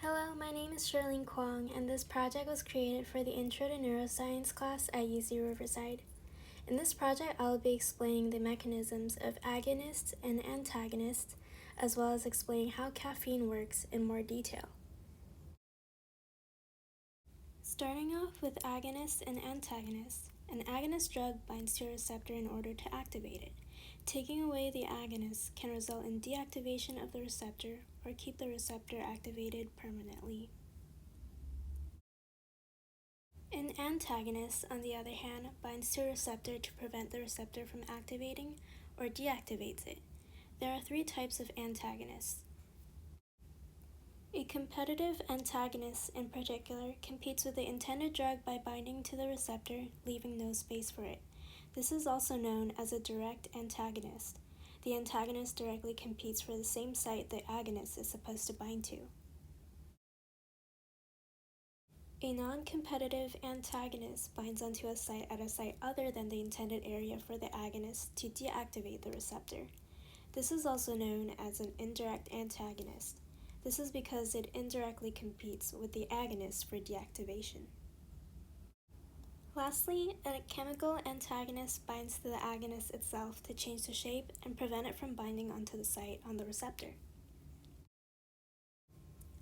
Hello, my name is Shirleen Kwong, and this project was created for the Intro to Neuroscience class at UC Riverside. In this project, I will be explaining the mechanisms of agonists and antagonists, as well as explaining how caffeine works in more detail. Starting off with agonists and antagonists, an agonist drug binds to a receptor in order to activate it. Taking away the agonist can result in deactivation of the receptor or keep the receptor activated permanently. An antagonist, on the other hand, binds to a receptor to prevent the receptor from activating or deactivates it. There are three types of antagonists. A competitive antagonist, in particular, competes with the intended drug by binding to the receptor, leaving no space for it. This is also known as a direct antagonist. The antagonist directly competes for the same site the agonist is supposed to bind to. A non-competitive antagonist binds onto a site at a site other than the intended area for the agonist to deactivate the receptor. This is also known as an indirect antagonist. This is because it indirectly competes with the agonist for deactivation. Lastly, a chemical antagonist binds to the agonist itself to change the shape and prevent it from binding onto the site on the receptor.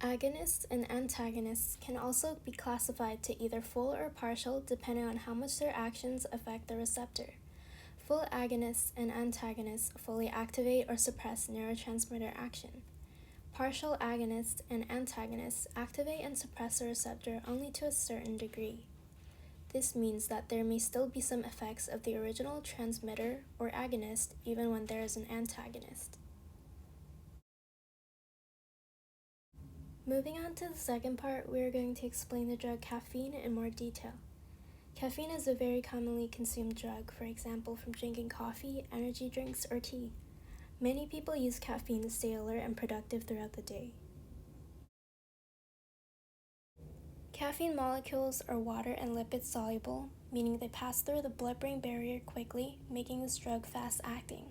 Agonists and antagonists can also be classified to either full or partial depending on how much their actions affect the receptor. Full agonists and antagonists fully activate or suppress neurotransmitter action. Partial agonists and antagonists activate and suppress the receptor only to a certain degree. This means that there may still be some effects of the original transmitter or agonist even when there is an antagonist. Moving on to the second part, we are going to explain the drug caffeine in more detail. Caffeine is a very commonly consumed drug, for example, from drinking coffee, energy drinks, or tea. Many people use caffeine to stay alert and productive throughout the day. Caffeine molecules are water and lipid soluble, meaning they pass through the blood-brain barrier quickly, making this drug fast-acting.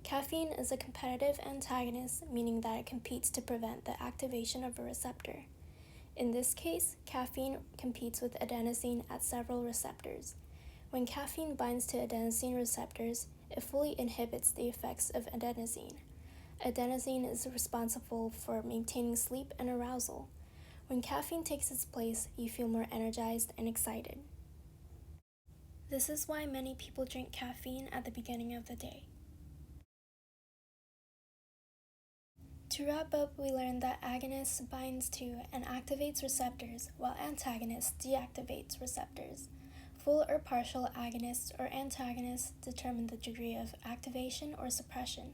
Caffeine is a competitive antagonist, meaning that it competes to prevent the activation of a receptor. In this case, caffeine competes with adenosine at several receptors. When caffeine binds to adenosine receptors, it fully inhibits the effects of adenosine. Adenosine is responsible for maintaining sleep and arousal. When caffeine takes its place, you feel more energized and excited. This is why many people drink caffeine at the beginning of the day. To wrap up, we learned that agonists binds to and activates receptors, while antagonists deactivates receptors. Full or partial agonists or antagonists determine the degree of activation or suppression.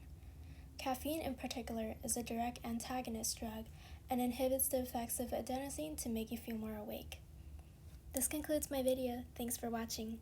Caffeine in particular is a direct antagonist drug and inhibits the effects of adenosine to make you feel more awake. This concludes my video. Thanks for watching.